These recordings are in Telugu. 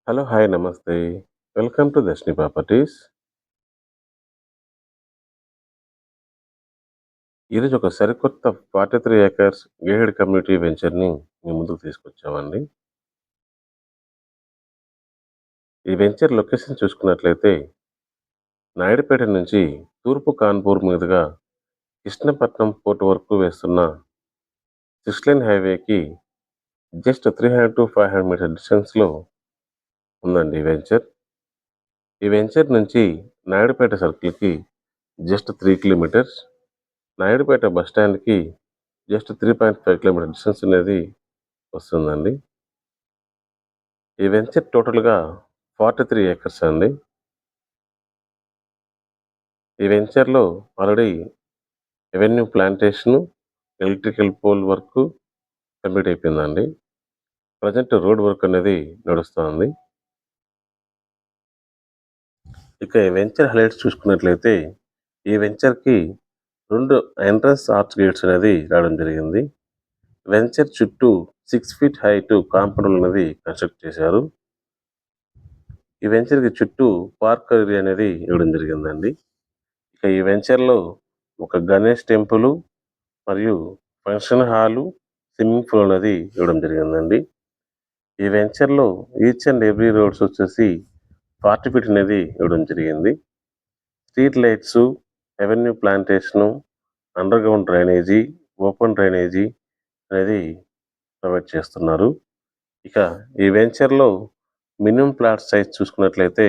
హలో! హాయ్! నమస్తే. Welcome to Darshini properties. ఈరోజు ఒక సరికొత్త 43 ఏకర్స్ గేటెడ్ కమ్యూనిటీ వెంచర్‌ని మీ ముందుకు తీసుకొచ్చామండి. ఈ వెంచర్ లొకేషన్ చూసుకున్నట్లయితే నాయుడుపేట నుంచి తూర్పు కాన్పూర్ మీదుగా కృష్ణపట్నం పోర్ట్ వరకు వేస్తున్న 6 లేన్ హైవేకి జస్ట్ 300-500 మీటర్ డిస్టెన్స్‌లో ఉందండి ఈ వెంచర్. ఈ వెంచర్ నుంచి నాయుడుపేట సర్కిల్‌కి జస్ట్ 3 కిలోమీటర్స్, నాయుడుపేట బస్ స్టాండ్‌కి జస్ట్ 3.5 కిలోమీటర్ డిస్టెన్స్ అనేది వస్తుందండి. ఈ వెంచర్ టోటల్‌గా 43 ఏకర్స్ అండి. ఈ వెంచర్‌లో already avenue plantation, electrical pole work complete అయిపోయిందండి. ప్రెజెంట్ రోడ్ వర్క్ అనేది నడుస్తోంది. ఇక ఈ వెంచర్ హైలైట్స్ చూసుకున్నట్లయితే ఈ వెంచర్‌కి 2 ఎంట్రన్స్ ఆర్చ్ గేట్స్ అనేది రావడం జరిగింది. వెంచర్ చుట్టూ 6 ఫీట్ హైట్ కాంపౌండ్ అనేది కన్‌స్ట్రక్ట్ చేశారు. ఈ వెంచర్‌కి చుట్టూ పార్క్ ఏరియా అనేది ఇవ్వడం జరిగిందండి. ఇక ఈ వెంచర్‌లో ఒక గణేష్ టెంపులు మరియు ఫంక్షన్ హాలు, స్విమ్మింగ్ పూల్ అనేది ఇవ్వడం జరిగిందండి. ఈ వెంచర్‌లో ఈచ్ అండ్ ఎవ్రీ రోడ్స్ వచ్చేసి 40 ఫీట్ అనేది ఇవ్వడం జరిగింది. Street lights, avenue plantation, underground drainage, open drainage అనేది ప్రొవైడ్ చేస్తున్నారు. ఇక ఈ వెంచర్‌లో మినిమమ్ ప్లాట్ సైజ్ చూసుకున్నట్లయితే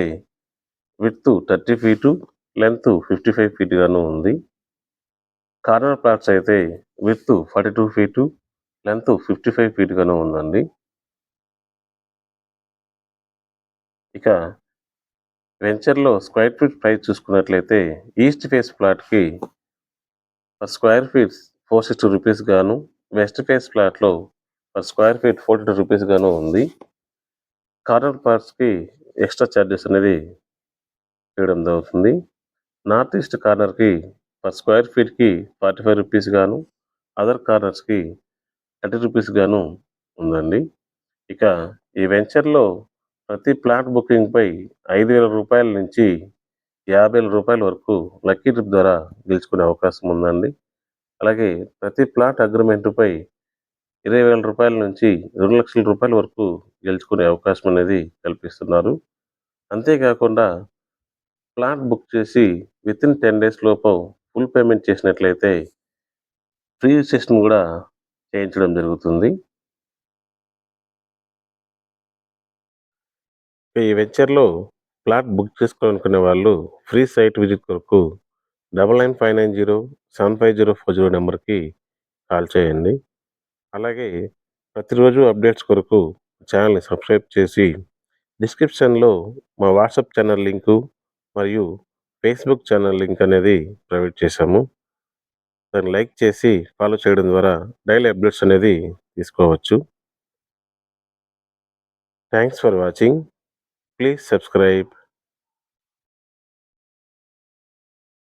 విడ్త్ 30 ఫీటు, లెంగ్త్ 55 ఫీట్ గాను ఉంది. కార్నర్ ప్లాట్స్ అయితే విడ్త్ 42 ఫీటు, లెంగ్త్ 55 ఫీట్ గాను ఉందండి. ఇక వెంచర్‌లో స్క్వేర్ ఫీట్ ప్రైస్ చూసుకున్నట్లయితే ఈస్ట్ ఫేస్ ప్లాట్‌కి పర్ స్క్వేర్ ఫీట్ రూ. 460 గాను, వెస్ట్ ఫేస్ ప్లాట్‌లో పర్ స్క్వేర్ ఫీట్ రూ. 42 గాను ఉంది. కార్నర్ ప్లాట్స్‌కి ఎక్స్‌ట్రా చార్జెస్ అనేది వేయడం జరుగుతుంది. నార్త్ ఈస్ట్ కార్నర్‌కి పర్ స్క్వేర్ ఫీట్‌కి రూ. 45 గాను, అదర్ కార్నర్స్‌కి రూ. 30 గాను ఉందండి. ఇక ఈ వెంచర్‌లో ప్రతి ప్లాట్ బుకింగ్‌పై రూ. 5,000 నుంచి రూ. 50,000 వరకు లక్కీ డ్రిప్ ద్వారా గెలుచుకునే అవకాశం ఉందండి. అలాగే ప్రతి ప్లాట్ అగ్రిమెంటుపై రూ. 20,000 నుంచి రూ. 2,00,000 వరకు గెలుచుకునే అవకాశం అనేది కల్పిస్తున్నారు. అంతేకాకుండా ప్లాట్ బుక్ చేసి వితిన్ 10 డేస్ లోపు ఫుల్ పేమెంట్ చేసినట్లయితే ఫ్రీ రిజిస్ట్రేషన్ గూడా చేయించడం జరుగుతుంది. ఈ వెంచర్‌లో ఫ్లాట్ బుక్ చేసుకోవాలనుకునే వాళ్ళు ఫ్రీ సైట్ విజిట్ కొరకు 9959075040 నంబర్‌కి కాల్ చేయండి. అలాగే ప్రతిరోజు అప్డేట్స్ కొరకు ఛానల్‌ని సబ్స్క్రైబ్ చేసి డిస్క్రిప్షన్‌లో మా వాట్సాప్ ఛానల్ లింకు మరియు ఫేస్‌బుక్ ఛానల్ లింక్ అనేది ప్రొవైడ్ చేశాము. దాన్ని లైక్ చేసి ఫాలో చేయడం ద్వారా డైలీ అప్డేట్స్ అనేది తీసుకోవచ్చు. Thanks for watching. Please subscribe.